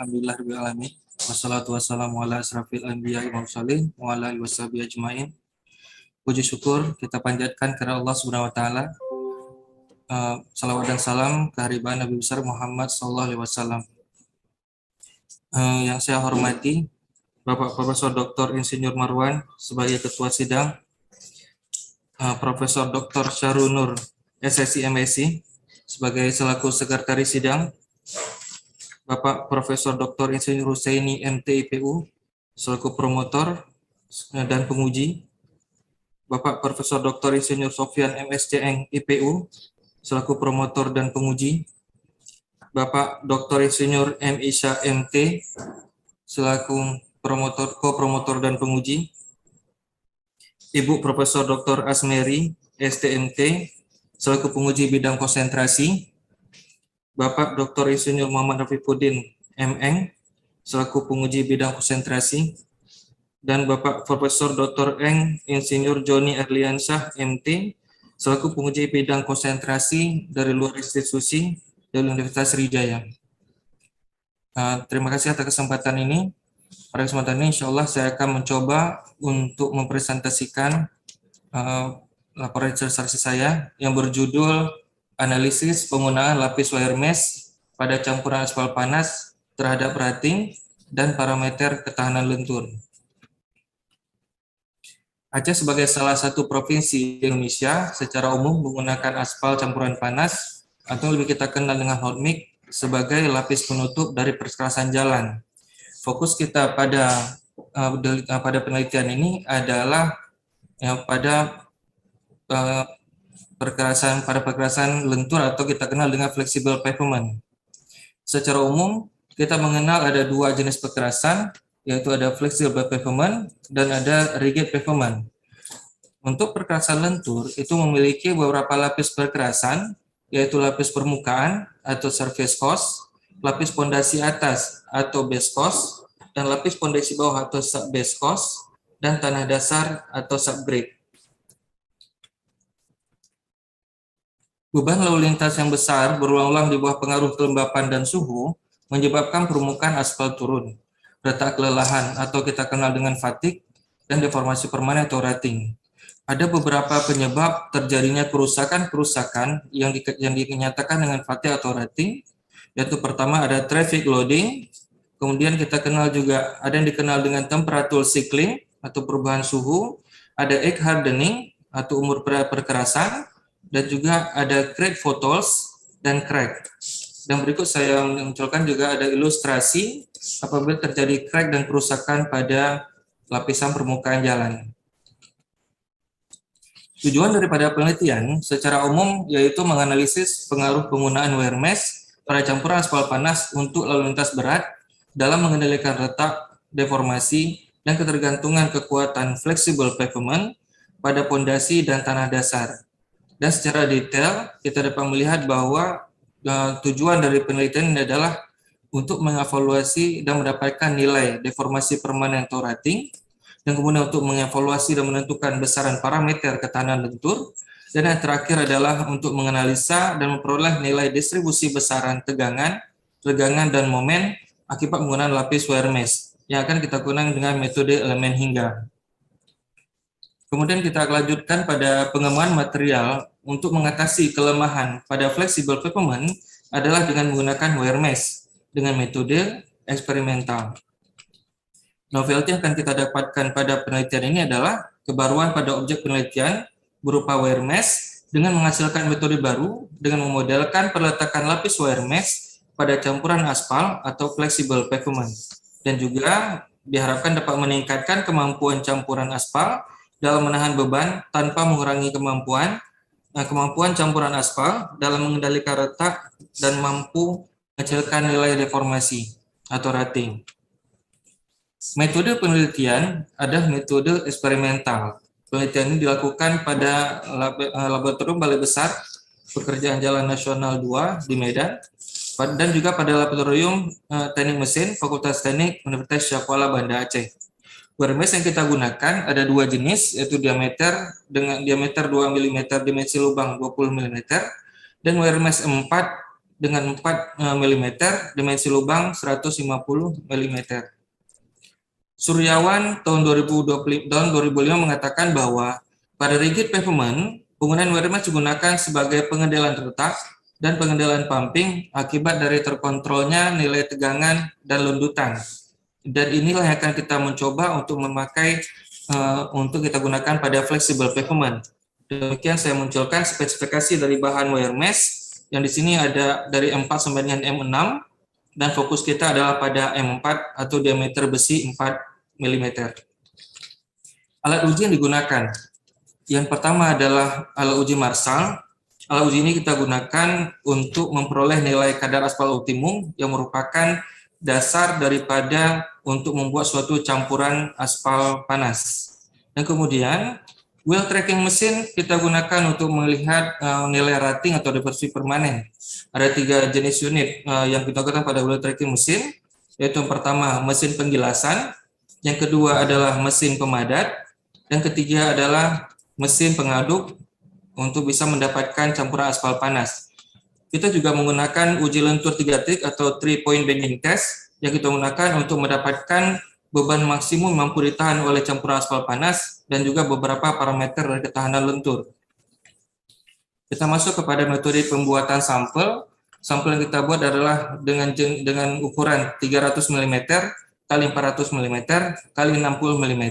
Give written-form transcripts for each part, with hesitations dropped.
Alhamdulillahirabbil alamin. Wassalatu wassalamu ala asrafil anbiya'i wal mursalin wa ala alihi washabihi ajmain. Puji syukur kita panjatkan kepada Allah Subhanahu wa taala. Salawat dan salam kehadiran Nabi besar Muhammad sallallahu alaihi wasallam. Yang saya hormati Bapak Profesor Dr. Insinyur Marwan sebagai ketua sidang, Profesor Dr. Syahrul Nur SSI MSI sebagai selaku sekretaris sidang, Bapak Profesor Dr. Insinyur Husaini MT IPU selaku promotor dan penguji, Bapak Profesor Dr. Insinyur Sofyan MSCN IPU selaku promotor dan penguji, Bapak Dr. Insinyur M. Isya MT selaku promotor, ko-promotor dan penguji, Ibu Profesor Dr. Asmeri STMT selaku penguji bidang konsentrasi, Bapak Dr. Insinyur Muhammad Rafifuddin MN selaku penguji bidang konsentrasi, dan Bapak Profesor Dr. Eng Insinyur Joni Erliansyah MT selaku penguji bidang konsentrasi dari luar institusi dari Universitas Sriwijaya. Terima kasih atas kesempatan ini. Pada kesempatan ini insya Allah saya akan mencoba untuk mempresentasikan laporan disertasi saya yang berjudul Analisis Penggunaan Lapis Wire Mesh pada Campuran Aspal Panas terhadap Rating dan Parameter Ketahanan Lentur. Aceh sebagai salah satu provinsi di Indonesia secara umum menggunakan aspal campuran panas atau lebih kita kenal dengan hot mix sebagai lapis penutup dari perkerasan jalan. Fokus kita pada penelitian ini adalah pada perkerasan lentur atau kita kenal dengan flexible pavement. Secara umum kita mengenal ada dua jenis perkerasan, yaitu ada flexible pavement dan ada rigid pavement. Untuk perkerasan lentur itu memiliki beberapa lapis perkerasan, yaitu lapis permukaan atau surface cost, lapis pondasi atas atau base cost, dan lapis pondasi bawah atau sub base cost, dan tanah dasar atau subgrade. Beban lalu lintas yang besar berulang-ulang di bawah pengaruh kelembapan dan suhu menyebabkan permukaan aspal turun, retak kelelahan atau kita kenal dengan fatigue, dan deformasi permanen atau rating. Ada beberapa penyebab terjadinya kerusakan-kerusakan yang dinyatakan dengan fatigue atau rating, yaitu pertama ada traffic loading, kemudian kita kenal juga ada yang dikenal dengan temperature cycling atau perubahan suhu, ada egg hardening atau umur perkerasan, dan juga ada crack photos dan crack. Dan berikut saya munculkan juga ada ilustrasi apabila terjadi crack dan kerusakan pada lapisan permukaan jalan. Tujuan daripada penelitian secara umum yaitu menganalisis pengaruh penggunaan wire mesh pada campuran aspal panas untuk lalu lintas berat dalam mengendalikan retak, deformasi, dan ketergantungan kekuatan flexible pavement pada pondasi dan tanah dasar. Dan secara detail kita dapat melihat bahwa tujuan dari penelitian ini adalah untuk mengevaluasi dan mendapatkan nilai deformasi permanen atau rating, dan kemudian untuk mengevaluasi dan menentukan besaran parameter ketahanan lentur, dan yang terakhir adalah untuk menganalisa dan memperoleh nilai distribusi besaran tegangan, regangan, dan momen akibat penggunaan lapis wire mesh yang akan kita gunakan dengan metode elemen hingga. Kemudian kita lanjutkan pada pengembangan material untuk mengatasi kelemahan pada flexible pavement adalah dengan menggunakan wire mesh dengan metode eksperimental. Novelty yang akan kita dapatkan pada penelitian ini adalah kebaruan pada objek penelitian berupa wire mesh dengan menghasilkan metode baru dengan memodelkan peletakan lapis wire mesh pada campuran aspal atau flexible pavement, dan juga diharapkan dapat meningkatkan kemampuan campuran aspal dalam menahan beban tanpa mengurangi kemampuan campuran aspal dalam mengendalikan retak dan mampu mengecilkan nilai deformasi atau rating. Metode penelitian adalah metode eksperimental. Penelitian ini dilakukan pada Laboratorium Balai Besar Pekerjaan Jalan Nasional 2 di Medan, dan juga pada Laboratorium Teknik Mesin Fakultas Teknik Universitas Syah Kuala Banda Aceh. Wire mesh yang kita gunakan ada dua jenis, yaitu diameter 2 mm, dimensi lubang 20 mm, dan wire mesh 4 dengan 4 mm, dimensi lubang 150 mm. Suryawan tahun 2005 mengatakan bahwa pada rigid pavement, penggunaan wear mesh digunakan sebagai pengendalan retak dan pengendalian pumping akibat dari terkontrolnya nilai tegangan dan lundutan. Dan inilah yang akan kita mencoba untuk memakai untuk kita gunakan pada flexible pavement. Demikian saya munculkan spesifikasi dari bahan wire mesh yang di sini ada dari M4 sampai dengan M6 dan fokus kita adalah pada M4 atau diameter besi 4 mm. Alat uji yang digunakan. Yang pertama adalah alat uji Marshall. Alat uji ini kita gunakan untuk memperoleh nilai kadar aspal optimum yang merupakan dasar daripada untuk membuat suatu campuran aspal panas. Dan kemudian wheel tracking mesin kita gunakan untuk melihat nilai rating atau diversi permanen. Ada 3 jenis unit yang kita gunakan pada wheel tracking mesin, yaitu yang pertama mesin penggilasan, yang kedua adalah mesin pemadat, dan ketiga adalah mesin pengaduk untuk bisa mendapatkan campuran aspal panas. Kita juga menggunakan uji lentur 3 titik atau 3-point bending test yang kita gunakan untuk mendapatkan beban maksimum mampu ditahan oleh campuran aspal panas dan juga beberapa parameter dari ketahanan lentur. Kita masuk kepada metode pembuatan sampel. Sampel yang kita buat adalah dengan ukuran 300 mm kali 400 mm kali 60 mm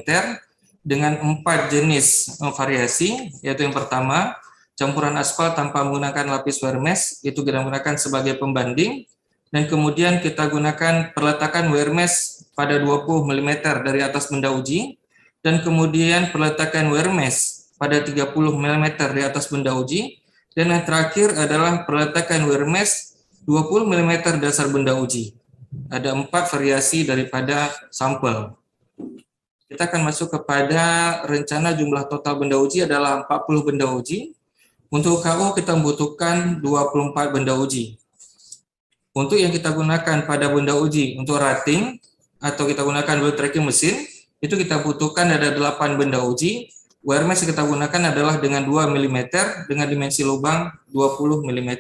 dengan 4 jenis variasi, yaitu yang pertama campuran aspal tanpa menggunakan lapis wire mesh, itu kita gunakan sebagai pembanding, dan kemudian kita gunakan perletakan wire mesh pada 20 mm dari atas benda uji, dan kemudian perletakan wire mesh pada 30 mm di atas benda uji, dan yang terakhir adalah perletakan wire mesh 20 mm dasar benda uji. Ada 4 variasi daripada sampel. Kita akan masuk kepada rencana jumlah total benda uji adalah 40 benda uji. Untuk KU kita membutuhkan 24 benda uji. Untuk yang kita gunakan pada benda uji untuk rating atau kita gunakan wheel tracking mesin, itu kita butuhkan ada 8 benda uji. Wire mesh yang kita gunakan adalah dengan 2 mm dengan dimensi lubang 20 mm.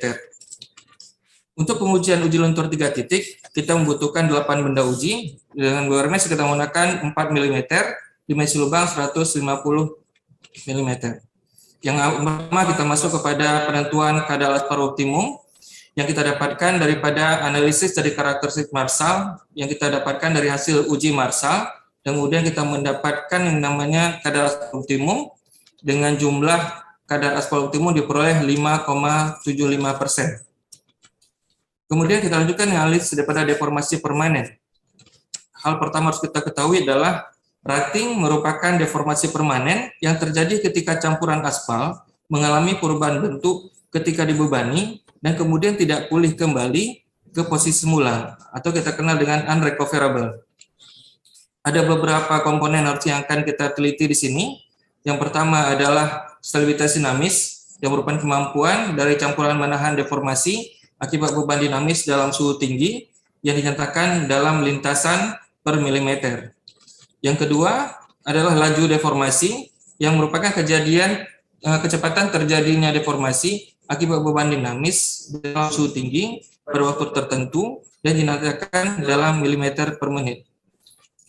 Untuk pengujian uji lentur 3 titik, kita membutuhkan 8 benda uji. Dengan wire mesh kita menggunakan 4 mm, dimensi lubang 150 mm. Yang pertama kita masuk kepada penentuan kadar aspal optimum yang kita dapatkan daripada analisis dari karakteristik Marshall yang kita dapatkan dari hasil uji Marshall. Kemudian kita mendapatkan yang namanya kadar aspal optimum dengan jumlah kadar aspal optimum diperoleh 5,75%. Kemudian kita lanjutkan analisis daripada deformasi permanen. Hal pertama harus kita ketahui adalah rating merupakan deformasi permanen yang terjadi ketika campuran aspal mengalami perubahan bentuk ketika dibebani dan kemudian tidak pulih kembali ke posisi semula atau kita kenal dengan unrecoverable. Ada beberapa komponen yang akan kita teliti di sini. Yang pertama adalah stabilitas dinamis yang merupakan kemampuan dari campuran menahan deformasi akibat beban dinamis dalam suhu tinggi yang dinyatakan dalam lintasan per milimeter. Yang kedua adalah laju deformasi yang merupakan kejadian kecepatan terjadinya deformasi akibat beban dinamis dalam suhu tinggi pada waktu tertentu dan dinyatakan dalam milimeter per menit.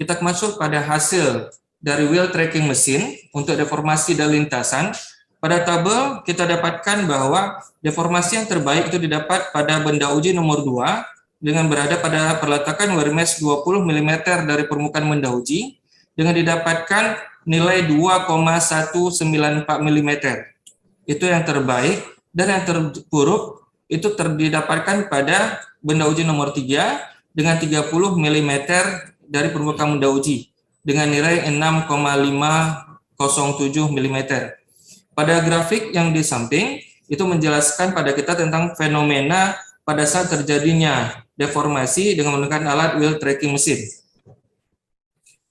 Kita masuk pada hasil dari wheel tracking mesin untuk deformasi dan lintasan. Pada tabel kita dapatkan bahwa deformasi yang terbaik itu didapat pada benda uji nomor 2 dengan berada pada perletakan wire mesh 20 mm dari permukaan benda uji dengan didapatkan nilai 2,194 mm. Itu yang terbaik, dan yang terburuk itu didapatkan pada benda uji nomor 3 dengan 30 mm dari permukaan benda uji dengan nilai 6,507 mm. Pada grafik yang di samping, itu menjelaskan pada kita tentang fenomena pada saat terjadinya deformasi dengan menggunakan alat wheel tracking mesin.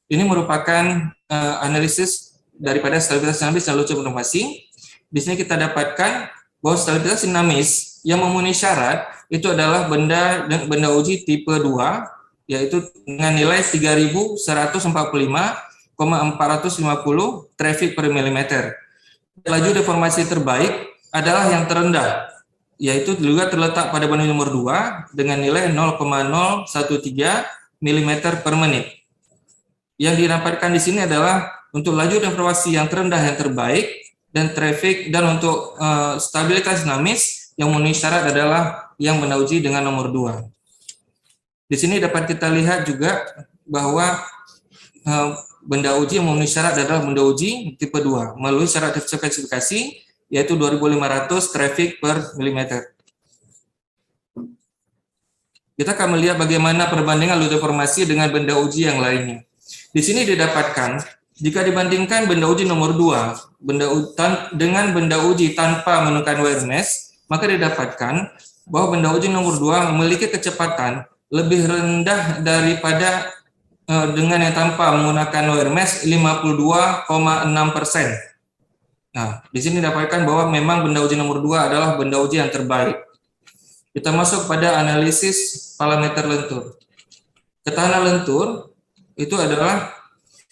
Ini merupakan analisis daripada stabilitas dinamis dan laju deformasi. Di sini kita dapatkan bahwa stabilitas dinamis yang memenuhi syarat itu adalah benda uji tipe 2, yaitu dengan nilai 3145,450 traffic per milimeter. Laju deformasi terbaik adalah yang terendah, yaitu juga terletak pada benda nomor 2 dengan nilai 0,013 mm per menit. Yang didapatkan di sini adalah untuk laju informasi yang terendah yang terbaik, dan traffic, dan untuk stabilitas dinamis yang memenuhi syarat adalah yang benda uji dengan nomor 2. Di sini dapat kita lihat juga bahwa benda uji yang memenuhi syarat adalah benda uji tipe 2 melalui syarat spesifikasi yaitu 2500 traffic per milimeter. Kita akan melihat bagaimana perbandingan load deformasi dengan benda uji yang lainnya. Di sini didapatkan jika dibandingkan benda uji nomor 2 dengan benda uji tanpa menggunakan wire mesh, maka didapatkan bahwa benda uji nomor 2 memiliki kecepatan lebih rendah daripada dengan yang tanpa menggunakan wire mesh 52,6%. Nah, di sini didapatkan bahwa memang benda uji nomor 2 adalah benda uji yang terbaik. Kita masuk pada analisis parameter lentur. Ketahanan lentur itu adalah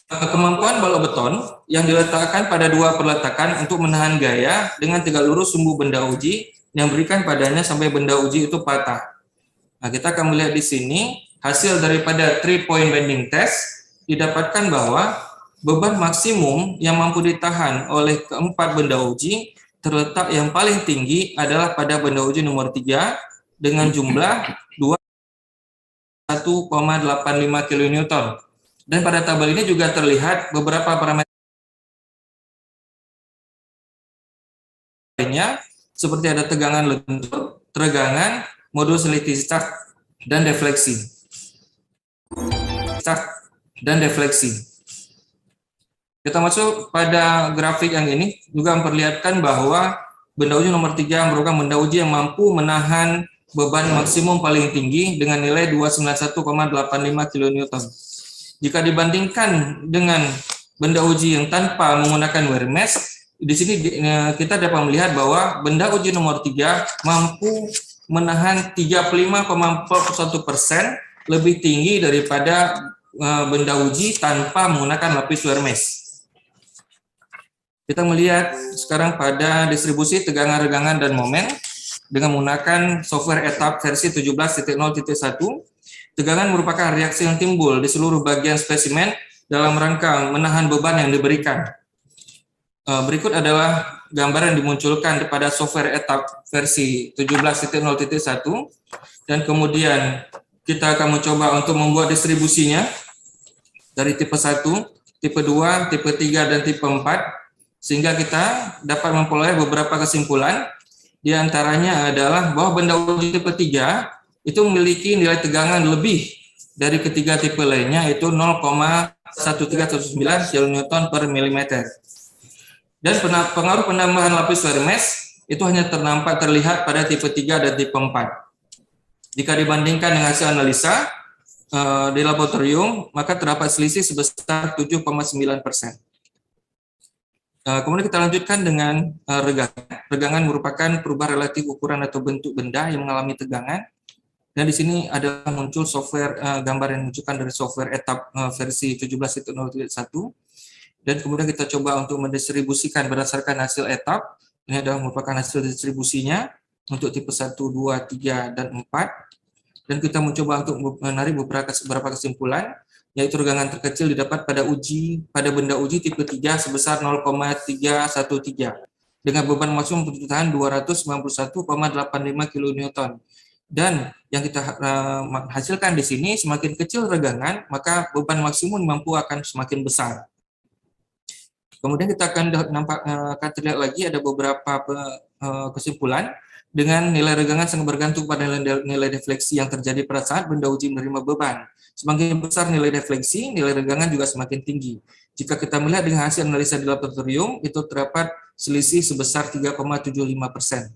kemampuan balok beton yang diletakkan pada dua peletakan untuk menahan gaya dengan tegak lurus sumbu benda uji yang berikan padanya sampai benda uji itu patah. Nah, kita akan melihat di sini hasil daripada 3-point bending test didapatkan bahwa beban maksimum yang mampu ditahan oleh keempat benda uji terletak yang paling tinggi adalah pada benda uji nomor 3 dengan jumlah 1,85 kN. Dan pada tabel ini juga terlihat beberapa parameter lainnya seperti ada tegangan lentur, tegangan, modul selektivitas, dan defleksi. Kita masuk pada grafik yang ini juga memperlihatkan bahwa benda uji nomor 3 merupakan benda uji yang mampu menahan beban maksimum paling tinggi dengan nilai 291,85 kN. Jika dibandingkan dengan benda uji yang tanpa menggunakan wire mesh, di sini kita dapat melihat bahwa benda uji nomor 3 mampu menahan 35,41% lebih tinggi daripada benda uji tanpa menggunakan lapis wire mesh. Kita melihat sekarang pada distribusi tegangan, regangan, dan momen dengan menggunakan software ETAP versi 17.0.1. Tegangan merupakan reaksi yang timbul di seluruh bagian spesimen dalam rangka menahan beban yang diberikan. Berikut adalah gambar yang dimunculkan pada software ETAP versi 17.0.1, dan kemudian kita akan mencoba untuk membuat distribusinya dari tipe 1, tipe 2, tipe 3, dan tipe 4. Sehingga kita dapat memperoleh beberapa kesimpulan, di antaranya adalah bahwa benda uji tipe 3 itu memiliki nilai tegangan lebih dari ketiga tipe lainnya, yaitu 0,1319 kN per milimeter. Dan pengaruh penambahan lapis wire mesh itu hanya terlihat pada tipe 3 dan tipe 4. Jika dibandingkan dengan hasil analisa di laboratorium, maka terdapat selisih sebesar 7,9%. Kemudian kita lanjutkan dengan regangan. Regangan merupakan perubahan relatif ukuran atau bentuk benda yang mengalami tegangan. Dan di sini ada muncul software gambar yang dimunculkan dari software ETAP versi 17.0.1. Dan kemudian kita coba untuk mendistribusikan berdasarkan hasil ETAP. Ini adalah merupakan hasil distribusinya untuk tipe 1, 2, 3, dan 4. Dan kita mencoba untuk menarik beberapa kesimpulan, yaitu regangan terkecil didapat pada benda uji tipe 3 sebesar 0,313 dengan beban maksimum ditahan 291,85 kN. Dan yang kita hasilkan di sini, semakin kecil regangan, maka beban maksimum mampu akan semakin besar. Kemudian kita akan terlihat lagi ada beberapa kesimpulan dengan nilai regangan sangat bergantung pada nilai defleksi yang terjadi pada saat benda uji menerima beban. Semakin besar nilai defleksi, nilai regangan juga semakin tinggi. Jika kita melihat dengan hasil analisa di laboratorium, itu terdapat selisih sebesar 3,75%.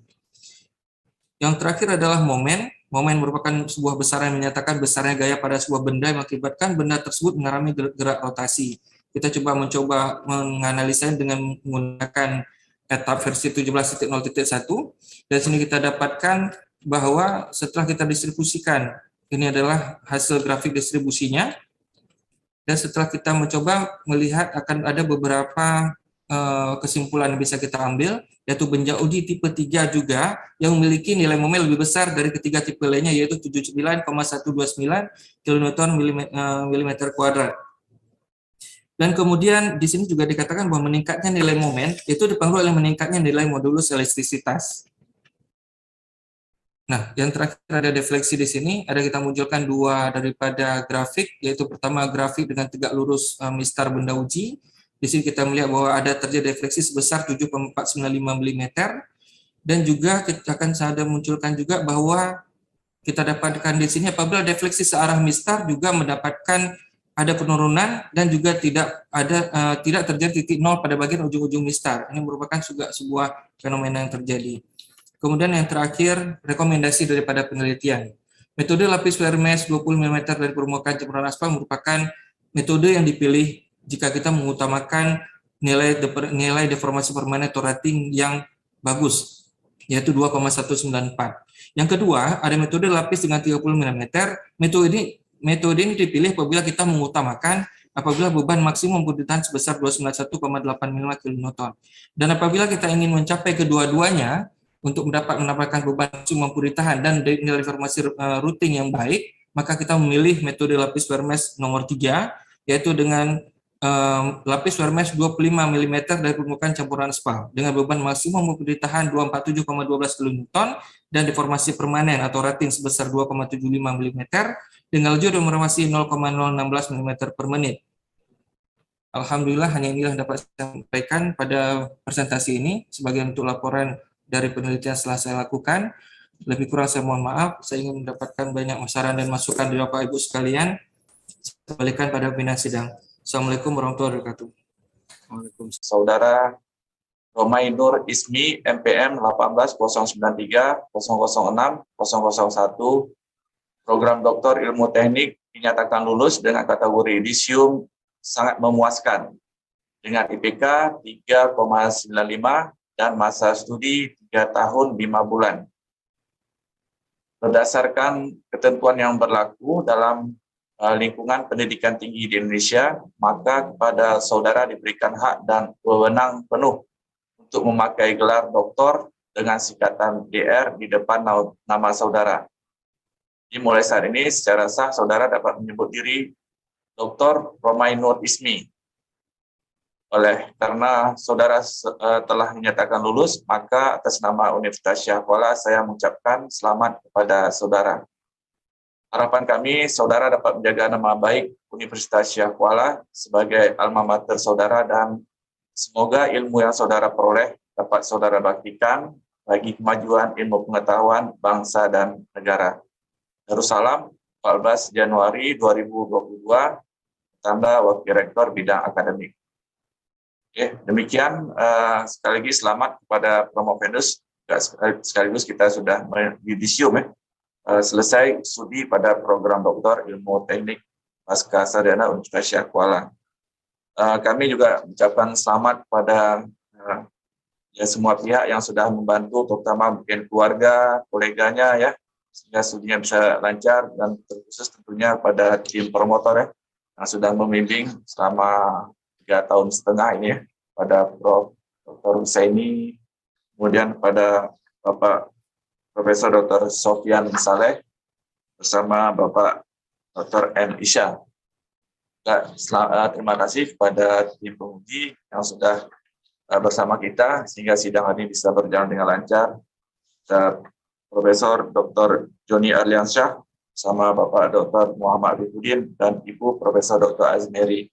Yang terakhir adalah momen. Momen merupakan sebuah besaran yang menyatakan besarnya gaya pada sebuah benda yang mengakibatkan benda tersebut mengalami gerak rotasi. Kita mencoba menganalisanya dengan menggunakan ETAP versi 17.0.1. Dari sini kita dapatkan bahwa setelah kita distribusikan, ini adalah hasil grafik distribusinya. Dan setelah kita mencoba melihat, akan ada beberapa kesimpulan yang bisa kita ambil. yaitu benjang uji tipe 3 juga yang memiliki nilai momen lebih besar dari ketiga tipe lainnya, yaitu 79,129 kN milimeter kuadrat. Dan kemudian di sini juga dikatakan bahwa meningkatnya nilai momen itu dipengaruhi oleh meningkatnya nilai modulus elastisitas. Nah, yang terakhir ada defleksi di sini, ada kita munculkan dua daripada grafik, yaitu pertama grafik dengan tegak lurus mistar benda uji. Di sini kita melihat bahwa ada terjadi defleksi sebesar 7,495 mm, dan juga kita akan saya munculkan juga bahwa kita dapatkan di sini apabila defleksi searah mistar juga mendapatkan ada penurunan dan juga tidak terjadi titik nol pada bagian ujung-ujung mistar. Ini merupakan juga sebuah fenomena yang terjadi. Kemudian yang terakhir, rekomendasi daripada penelitian. Metode lapis Vermes 20 mm dari permukaan campuran aspal merupakan metode yang dipilih jika kita mengutamakan nilai deformasi permanen atau rating yang bagus, yaitu 2,194. Yang kedua, ada metode lapis dengan 30 mm. Metode ini dipilih apabila kita mengutamakan apabila beban maksimum pemerintahan sebesar 291,85 kN. Dan apabila kita ingin mencapai kedua-duanya, untuk mendapatkan beban maksimum mampu ditahan dan nilai deformasi routing yang baik, maka kita memilih metode lapis Vermes nomor 3, yaitu dengan lapis Vermes 25 mm dari permukaan campuran aspal dengan beban maksimum mampu ditahan 247,12 kN dan deformasi permanen atau rating sebesar 2,75 mm dengan laju deformasi 0,016 mm per menit. Alhamdulillah, hanya inilah yang dapat saya sampaikan pada presentasi ini sebagai bentuk laporan dari penelitian setelah saya lakukan. Lebih kurang saya mohon maaf. Saya ingin mendapatkan banyak saran dan masukan dari Bapak Ibu sekalian. Saya kembalikan pada pimpinan sidang. Assalamualaikum warahmatullahi wabarakatuh. Waalaikumsalam. Saudara Romai Nur Ismi, MPM 18093 006 001, program Doktor Ilmu Teknik dinyatakan lulus dengan kategori Lisium sangat memuaskan dengan IPK 3,95 dan masa studi 3 tahun 5 bulan. Berdasarkan ketentuan yang berlaku dalam lingkungan pendidikan tinggi di Indonesia, maka kepada saudara diberikan hak dan wewenang penuh untuk memakai gelar doktor dengan singkatan DR di depan nama saudara. Dimulai saat ini, secara sah saudara dapat menyebut diri Dr. Romai Nur Ismi. Karena saudara telah menyatakan lulus, maka atas nama Universitas Syah Kuala saya mengucapkan selamat kepada saudara. Harapan kami, saudara dapat menjaga nama baik Universitas Syah Kuala sebagai alma mater saudara dan semoga ilmu yang saudara peroleh dapat saudara baktikan bagi kemajuan ilmu pengetahuan bangsa dan negara. Darussalam, 14 Januari 2022, tambah Wakil Rektor Bidang Akademik. Oke, demikian sekali lagi selamat kepada Promovendus. Sekaligus kita sudah yudisium selesai studi pada program Doktor Ilmu Teknik Pasca Sarjana Universitas Syah Kuala. Kami juga mengucapkan selamat pada semua pihak yang sudah membantu, terutama mungkin keluarga, koleganya ya, sehingga studinya bisa lancar, dan terkhusus tentunya pada tim promotor yang sudah membimbing selama 3,5 tahun ini ya, pada Prof. Dr. Husaini, kemudian pada Bapak Profesor Dr. Sofyan Saleh bersama Bapak Dr. N. Isya. Terima kasih kepada tim penguji yang sudah bersama kita sehingga sidang ini bisa berjalan dengan lancar. Profesor Dr. Joni Arliansyah sama Bapak Dr. Muhammad Arifudin dan Ibu Profesor Dr. Azmeri.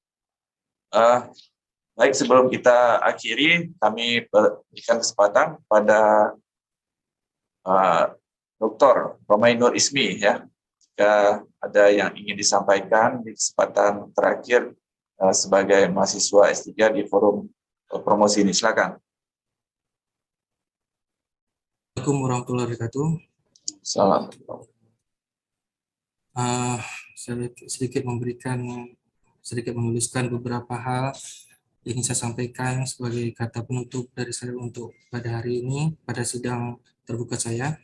Baik, sebelum kita akhiri, kami berikan kesempatan pada Dr. Romai Nur Ismi ya, jika ada yang ingin disampaikan di kesempatan terakhir sebagai mahasiswa S3 di forum promosi ini, silakan. Assalamualaikum warahmatullahi wabarakatuh. Salam. Saya sedikit menuliskan beberapa hal yang ingin saya sampaikan sebagai kata penutup dari saya untuk pada hari ini, pada sidang terbuka saya.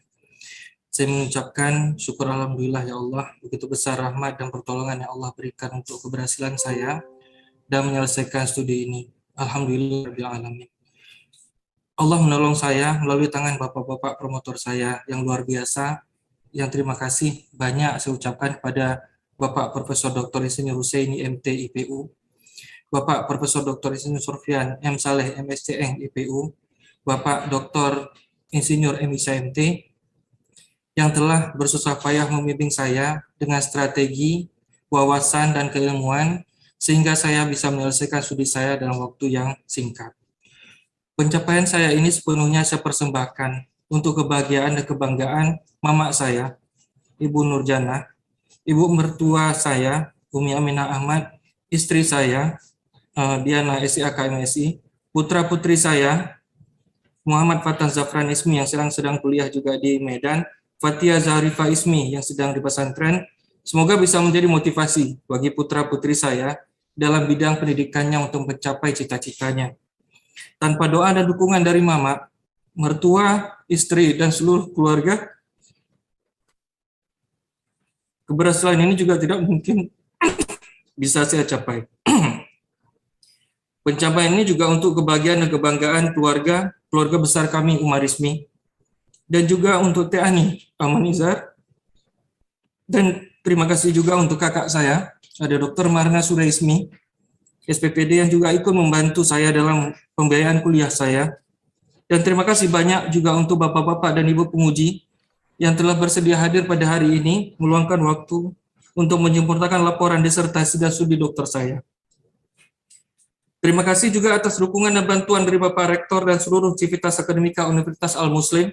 Saya mengucapkan syukur alhamdulillah ya Allah, begitu besar rahmat dan pertolongan yang Allah berikan untuk keberhasilan saya dan menyelesaikan studi ini. Alhamdulillah rabbil alamin. Allah menolong saya melalui tangan bapak-bapak promotor saya yang luar biasa, yang terima kasih banyak saya ucapkan kepada Bapak Profesor Dr. Insinyur Husaini MT IPU, Bapak Profesor Dr. Insinyur Sofyan M. Saleh MSCN IPU, Bapak Dr. Insinyur M. Isa MT, yang telah bersusah payah membimbing saya dengan strategi, wawasan, dan keilmuan, sehingga saya bisa menyelesaikan studi saya dalam waktu yang singkat. Pencapaian saya ini sepenuhnya saya persembahkan untuk kebahagiaan dan kebanggaan mama saya, Ibu Nurjana, ibu mertua saya, Umi Aminah Ahmad, istri saya, Diana SIAK MSI, putra-putri saya, Muhammad Fatan Zafran Ismi yang sedang kuliah juga di Medan, Fatia Zahrifa Ismi yang sedang di pesantren. Semoga bisa menjadi motivasi bagi putra-putri saya dalam bidang pendidikannya untuk mencapai cita-citanya. Tanpa doa dan dukungan dari mama, mertua, istri, dan seluruh keluarga, keberhasilan ini juga tidak mungkin bisa saya capai. Pencapaian ini juga untuk kebahagiaan dan kebanggaan keluarga besar kami Umarismi, dan juga untuk Teh Ani Amanizar, dan terima kasih juga untuk kakak saya, ada Dr. Marna Suraismi, SPPD yang juga ikut membantu saya dalam pembiayaan kuliah saya. Dan terima kasih banyak juga untuk bapak-bapak dan ibu penguji yang telah bersedia hadir pada hari ini, meluangkan waktu untuk menyempurnakan laporan disertasi dan studi dokter saya. Terima kasih juga atas dukungan dan bantuan dari Bapak Rektor dan seluruh Civitas Akademika Universitas Al-Muslim,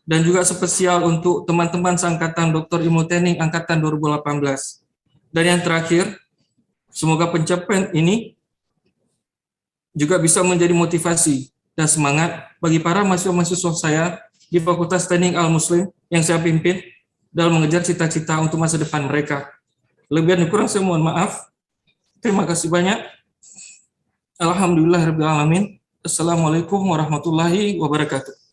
dan juga spesial untuk teman-teman seangkatan Dr. Ilmu Teknik Angkatan 2018. Dan yang terakhir, semoga pencapaian ini juga bisa menjadi motivasi dan semangat bagi para mahasiswa-mahasiswa saya di Fakultas Teknik Al-Muslim yang saya pimpin dalam mengejar cita-cita untuk masa depan mereka. Lebih dan kurang saya mohon maaf. Terima kasih banyak. Alhamdulillahirabbil alamin. Assalamualaikum warahmatullahi wabarakatuh.